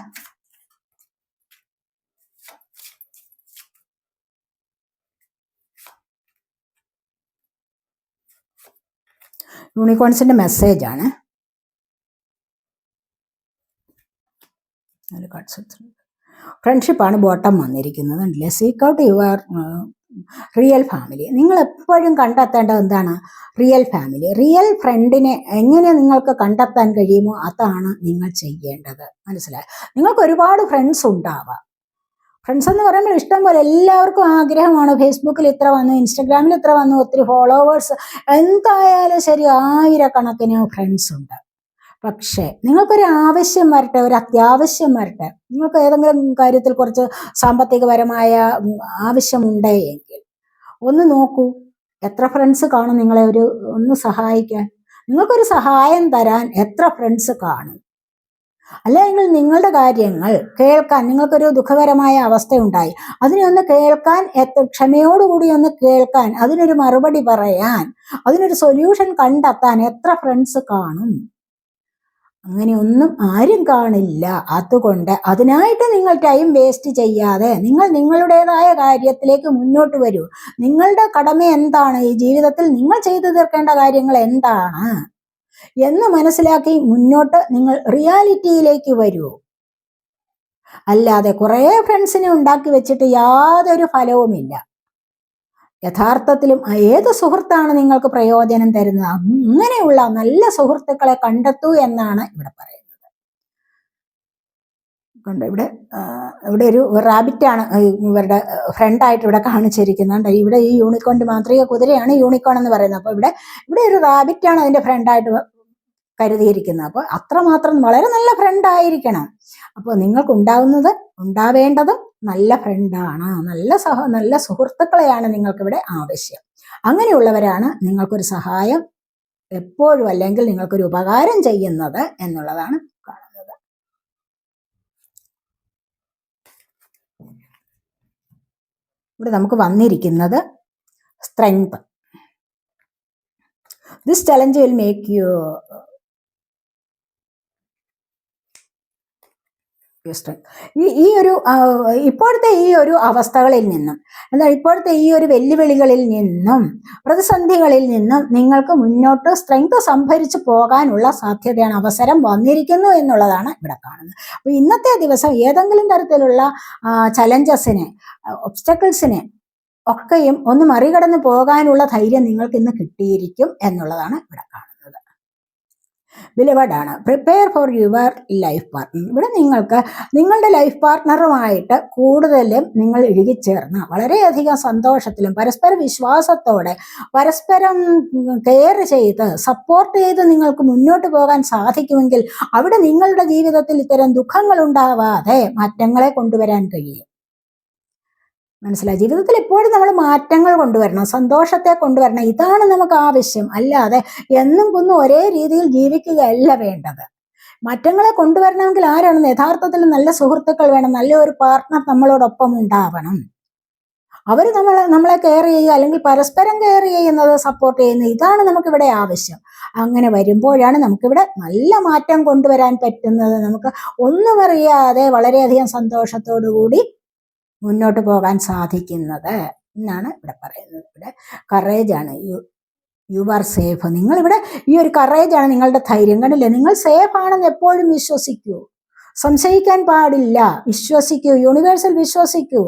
യൂണിക്കോൺസിന്റെ മെസ്സേജ് ആണ്. ഫ്രണ്ട്ഷിപ്പാണ് ബോട്ടം വന്നിരിക്കുന്നത്. ഉണ്ടല്ലേ, seek out your real family. നിങ്ങൾ എപ്പോഴും കണ്ടെത്തേണ്ടത് എന്താണ്? റിയൽ ഫാമിലി, റിയൽ ഫ്രണ്ടിനെ എങ്ങനെ നിങ്ങൾക്ക് കണ്ടെത്താൻ കഴിയുമോ അതാണ് നിങ്ങൾ ചെയ്യേണ്ടത്. മനസ്സിലായി? നിങ്ങൾക്ക് ഒരുപാട് ഫ്രണ്ട്സ് ഉണ്ടാവാം. ഫ്രണ്ട്സ് എന്ന് പറയുമ്പോൾ ഇഷ്ടം പോലെ എല്ലാവർക്കും ആഗ്രഹമാണ്. ഫേസ്ബുക്കിൽ ഇത്ര വന്നു, ഇൻസ്റ്റഗ്രാമിൽ ഇത്ര വന്നു, ഒത്തിരി ഫോളോവേഴ്സ്, എന്തായാലും ശരി, ആയിരക്കണക്കിന് ഫ്രണ്ട്സ് ഉണ്ട്. പക്ഷേ നിങ്ങൾക്കൊരു ആവശ്യം വരട്ടെ, ഒരു അത്യാവശ്യം വരട്ടെ, നിങ്ങൾക്ക് ഏതെങ്കിലും കാര്യത്തിൽ കുറച്ച് സാമ്പത്തികപരമായ ആവശ്യമുണ്ടെങ്കിൽ ഒന്ന് നോക്കൂ, എത്ര ഫ്രണ്ട്സ് കാണും നിങ്ങളെ ഒന്ന് സഹായിക്കാൻ. നിങ്ങൾക്കൊരു സഹായം തരാൻ എത്ര ഫ്രണ്ട്സ് കാണും? അല്ലെങ്കിൽ നിങ്ങളുടെ കാര്യങ്ങൾ കേൾക്കാൻ, നിങ്ങൾക്കൊരു ദുഃഖകരമായ അവസ്ഥയുണ്ടായി, അതിനെ ഒന്ന് കേൾക്കാൻ, ക്ഷമയോടുകൂടി ഒന്ന് കേൾക്കാൻ, അതിനൊരു മറുപടി പറയാൻ, അതിനൊരു സൊല്യൂഷൻ കണ്ടെത്താൻ എത്ര ഫ്രണ്ട്സ് കാണും? അങ്ങനെയൊന്നും ആരും കാണില്ല. അതുകൊണ്ട് അതിനായിട്ട് നിങ്ങൾ ടൈം വേസ്റ്റ് ചെയ്യാതെ നിങ്ങൾ നിങ്ങളുടേതായ കാര്യത്തിലേക്ക് മുന്നോട്ട് വരൂ. നിങ്ങളുടെ കടമ എന്താണ്, ഈ ജീവിതത്തിൽ നിങ്ങൾ ചെയ്തു തീർക്കേണ്ട കാര്യങ്ങൾ എന്താണ് എന്ന് മനസ്സിലാക്കി മുന്നോട്ട് നിങ്ങൾ റിയാലിറ്റിയിലേക്ക് വരൂ. അല്ലാതെ കുറേ ഫ്രണ്ട്സിനെ ഉണ്ടാക്കി വെച്ചിട്ട് യാതൊരു ഫലവുമില്ല. യഥാർത്ഥത്തിലും ഏത് സുഹൃത്താണ് നിങ്ങൾക്ക് പ്രയോജനം തരുന്നത്, അങ്ങനെയുള്ള നല്ല സുഹൃത്തുക്കളെ കണ്ടെത്തൂ എന്നാണ് ഇവിടെ പറയുന്നത്. കണ്ടോ, ഇവിടെ ഒരു റാബിറ്റാണ് ഇവരുടെ ഫ്രണ്ടായിട്ട് ഇവിടെ കാണിച്ചിരിക്കുന്നുണ്ട്. ഇവിടെ ഈ യൂണിക്കോണിന്റെ മാന്ത്രിക കുതിരയാണ് യൂണിക്കോൺ എന്ന് പറയുന്നത്. അപ്പോൾ ഇവിടെ ഒരു റാബിറ്റാണ് അതിന്റെ ഫ്രണ്ടായിട്ട് കരുതിയിരിക്കുന്നത്. അപ്പോൾ അത്രമാത്രം വളരെ നല്ല ഫ്രണ്ടായിരിക്കണം. അപ്പോൾ നിങ്ങൾക്ക് ഉണ്ടാവേണ്ടതും നല്ല ഫ്രണ്ടാണ്, നല്ല സുഹൃത്തുക്കളെയാണ് നിങ്ങൾക്കിവിടെ ആവശ്യം. അങ്ങനെയുള്ളവരാണ് നിങ്ങൾക്കൊരു സഹായം എപ്പോഴും, അല്ലെങ്കിൽ നിങ്ങൾക്കൊരു ഉപകാരം ചെയ്യുന്നത് എന്നുള്ളതാണ് കാണുന്നത്. ഇവിടെ നമുക്ക് വന്നിരിക്കുന്നത് strength. This challenge will make you ഈ ഒരു ഇപ്പോഴത്തെ ഈ ഒരു അവസ്ഥകളിൽ നിന്നും, എന്നാൽ ഇപ്പോഴത്തെ ഈ ഒരു വെല്ലുവിളികളിൽ നിന്നും, പ്രതിസന്ധികളിൽ നിന്നും നിങ്ങൾക്ക് മുന്നോട്ട് സ്ട്രെങ്ത് സംഭരിച്ചു പോകാനുള്ള സാധ്യതയാണ്, അവസരം വന്നിരിക്കുന്നു എന്നുള്ളതാണ് ഇവിടെ കാണുന്നത്. അപ്പോൾ ഇന്നത്തെ ദിവസം ഏതെങ്കിലും തരത്തിലുള്ള ചലഞ്ചസിനെ, ഒബ്സ്റ്റക്കിൾസിനെ ഒക്കെയും ഒന്ന് മറികടന്ന് പോകാനുള്ള ധൈര്യം നിങ്ങൾക്ക് ഇന്ന് കിട്ടിയിരിക്കും എന്നുള്ളതാണ് ഇവിടെ കാണുന്നത്. വിലവടാണ് prepare for your life partner. ഇവിടെ നിങ്ങൾക്ക് നിങ്ങളുടെ ലൈഫ് പാർട്ട്ണറുമായിട്ട് കൂടുതലും നിങ്ങൾ ഇഴുകിച്ചേർന്ന് വളരെയധികം സന്തോഷത്തിലും പരസ്പര വിശ്വാസത്തോടെ പരസ്പരം കെയർ ചെയ്ത് സപ്പോർട്ട് ചെയ്ത് നിങ്ങൾക്ക് മുന്നോട്ട് പോകാൻ സാധിക്കുമെങ്കിൽ അവിടെ നിങ്ങളുടെ ജീവിതത്തിൽ ഇത്തരം ദുഃഖങ്ങൾ ഉണ്ടാവാതെ മാറ്റങ്ങളെ കൊണ്ടുവരാൻ കഴിയും. മനസ്സിലായി. ജീവിതത്തിൽ എപ്പോഴും നമ്മൾ മാറ്റങ്ങൾ കൊണ്ടുവരണം, സന്തോഷത്തെ കൊണ്ടുവരണം. ഇതാണ് നമുക്ക് ആവശ്യം. അല്ലാതെ എന്നും കുന്നും ഒരേ രീതിയിൽ ജീവിക്കുകയല്ല വേണ്ടത്. മാറ്റങ്ങളെ കൊണ്ടുവരണമെങ്കിൽ ആരാണ്? യഥാർത്ഥത്തിൽ നല്ല സുഹൃത്തുക്കൾ വേണം, നല്ല ഒരു പാർട്ട്ണർ നമ്മളോടൊപ്പം ഉണ്ടാവണം. അവർ നമ്മളെ കെയർ ചെയ്യുക, അല്ലെങ്കിൽ പരസ്പരം കെയർ ചെയ്യുന്നത്, സപ്പോർട്ട് ചെയ്യുന്നത്, ഇതാണ് നമുക്കിവിടെ ആവശ്യം. അങ്ങനെ വരുമ്പോഴാണ് നമുക്കിവിടെ നല്ല മാറ്റം കൊണ്ടുവരാൻ പറ്റുന്നത്. നമുക്ക് ഒന്നും അറിയാതെ വളരെയധികം സന്തോഷത്തോടു കൂടി മുന്നോട്ട് പോകാൻ സാധിക്കുന്നത് എന്നാണ് ഇവിടെ പറയുന്നത്. ഇവിടെ കറേജാണ്, യു ആർ സേഫ്. നിങ്ങളിവിടെ ഈ ഒരു കറേജാണ് നിങ്ങളുടെ ധൈര്യം. കണ്ടില്ലേ, നിങ്ങൾ സേഫ് ആണെന്ന് എപ്പോഴും വിശ്വസിക്കൂ, സംശയിക്കാൻ പാടില്ല. വിശ്വസിക്കൂ, യൂണിവേഴ്സൽ വിശ്വസിക്കൂ.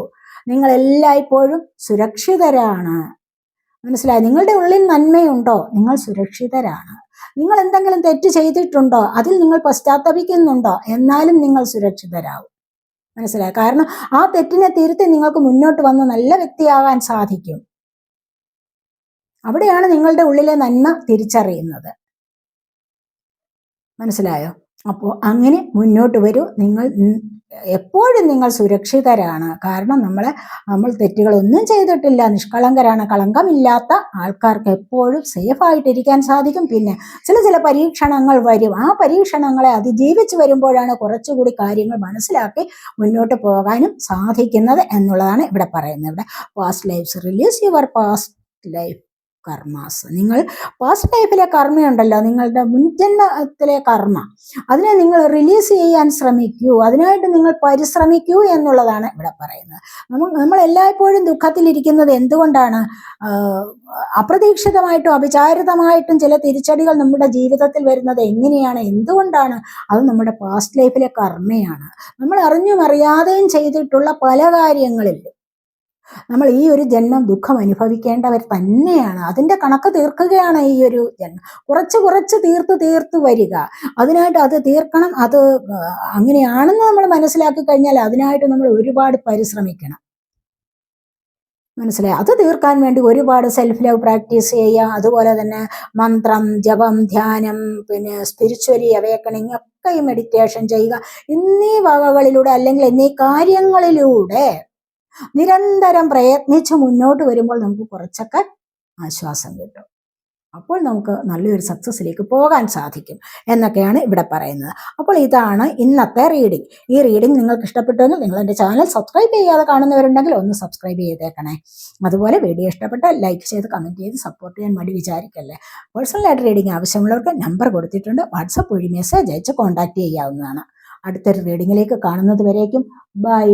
നിങ്ങൾ എല്ലായ്പ്പോഴും സുരക്ഷിതരാണ്. മനസ്സിലായി? നിങ്ങളുടെ ഉള്ളിൽ നന്മയുണ്ടോ? നിങ്ങൾ സുരക്ഷിതരാണ്. നിങ്ങൾ എന്തെങ്കിലും തെറ്റ് ചെയ്തിട്ടുണ്ടോ? അതിൽ നിങ്ങൾ പശ്ചാത്തപിക്കുന്നുണ്ടോ? എന്നാലും നിങ്ങൾ സുരക്ഷിതരാകും. മനസ്സിലായി? കാരണം ആ തെറ്റിനെ തിരുത്തി നിങ്ങൾക്ക് മുന്നോട്ട് വന്ന് നല്ല വ്യക്തിയാകാൻ സാധിക്കും. അവിടെയാണ് നിങ്ങളുടെ ഉള്ളിലെ നന്മ തിരിച്ചറിയുന്നത്. മനസ്സിലായോ? അപ്പോൾ അങ്ങനെ മുന്നോട്ട് വരൂ. നിങ്ങൾ എപ്പോഴും നിങ്ങൾ സുരക്ഷിതരാണ്. കാരണം നമ്മൾ തെറ്റുകളൊന്നും ചെയ്തിട്ടില്ല, നിഷ്കളങ്കരാണ്. കളങ്കമില്ലാത്ത ആൾക്കാർക്ക് എപ്പോഴും സേഫായിട്ടിരിക്കാൻ സാധിക്കും. പിന്നെ ചില പരീക്ഷണങ്ങൾ വരും. ആ പരീക്ഷണങ്ങളെ അതിജീവിച്ച് വരുമ്പോഴാണ് കുറച്ചുകൂടി കാര്യങ്ങൾ മനസ്സിലാക്കി മുന്നോട്ട് പോകാനും സാധിക്കുന്നത് എന്നുള്ളതാണ് ഇവിടെ പറയുന്നത്. ഇവിടെ past lives release your past life karmas. നിങ്ങൾ പാസ്റ്റ് ലൈഫിലെ കർമ്മയുണ്ടല്ലോ, നിങ്ങളുടെ മുൻജന്മത്തിലെ കർമ്മ, അതിനെ നിങ്ങൾ റിലീസ് ചെയ്യാൻ ശ്രമിക്കൂ, അതിനായിട്ട് നിങ്ങൾ പരിശ്രമിക്കൂ എന്നുള്ളതാണ് ഇവിടെ പറയുന്നത്. നമ്മൾ എല്ലായ്പ്പോഴും ദുഃഖത്തിലിരിക്കുന്നത് എന്തുകൊണ്ടാണ്? അപ്രതീക്ഷിതമായിട്ടും അവിചാരിതമായിട്ടും ചില തിരിച്ചടികൾ നമ്മുടെ ജീവിതത്തിൽ വരുന്നത് എങ്ങനെയാണ്, എന്തുകൊണ്ടാണ്? അത് നമ്മുടെ പാസ്റ്റ് ലൈഫിലെ കർമ്മയാണ്. നമ്മൾ അറിഞ്ഞും അറിയാതെയും ചെയ്തിട്ടുള്ള പല കാര്യങ്ങളിൽ നമ്മൾ ഈ ഒരു ജന്മം ദുഃഖം അനുഭവിക്കേണ്ടവർ തന്നെയാണ്. അതിൻ്റെ കണക്ക് തീർക്കുകയാണ് ഈ ഒരു ജന്മം. കുറച്ച് തീർത്തു വരിക. അതിനായിട്ട് അത് തീർക്കണം. അത് അങ്ങനെയാണെന്ന് നമ്മൾ മനസ്സിലാക്കി കഴിഞ്ഞാൽ അതിനായിട്ട് നമ്മൾ ഒരുപാട് പരിശ്രമിക്കണം. മനസ്സിലായി? അത് തീർക്കാൻ വേണ്ടി ഒരുപാട് സെൽഫ് ലവ് പ്രാക്ടീസ് ചെയ്യുക, അതുപോലെ തന്നെ മന്ത്രം, ജപം, ധ്യാനം, പിന്നെ സ്പിരിച്വലി അവേക്കണിങ് ഒക്കെ ഈ മെഡിറ്റേഷൻ ചെയ്യുക. എന്നീ വകകളിലൂടെ, അല്ലെങ്കിൽ എന്നീ കാര്യങ്ങളിലൂടെ നിരന്തരം പ്രയത്നിച്ച് മുന്നോട്ട് വരുമ്പോൾ നമുക്ക് കുറച്ചൊക്കെ ആശ്വാസം കിട്ടും. അപ്പോൾ നമുക്ക് നല്ലൊരു സക്സസ്സിലേക്ക് പോകാൻ സാധിക്കും എന്നൊക്കെയാണ് ഇവിടെ പറയുന്നത്. അപ്പോൾ ഇതാണ് ഇന്നത്തെ റീഡിംഗ്. ഈ റീഡിംഗ് നിങ്ങൾക്ക് ഇഷ്ടപ്പെട്ടുവെങ്കിൽ നിങ്ങൾ എൻ്റെ ചാനൽ സബ്സ്ക്രൈബ് ചെയ്യാതെ കാണുന്നവരുണ്ടെങ്കിൽ ഒന്ന് സബ്സ്ക്രൈബ് ചെയ്തേക്കണേ. അതുപോലെ വീഡിയോ ഇഷ്ടപ്പെട്ടാൽ ലൈക്ക് ചെയ്ത് കമൻറ്റ് ചെയ്ത് സപ്പോർട്ട് ചെയ്യാൻ മടി വിചാരിക്കല്ലേ. പേഴ്സണലായിട്ട് റീഡിംഗ് ആവശ്യമുള്ളവർക്ക് നമ്പർ കൊടുത്തിട്ടുണ്ട്, വാട്സപ്പ് വഴി മെസ്സേജ് അയച്ച് കോൺടാക്ട് ചെയ്യാവുന്നതാണ്. അടുത്തൊരു റീഡിങ്ങിലേക്ക് കാണുന്നത് വരേക്കും ബൈ.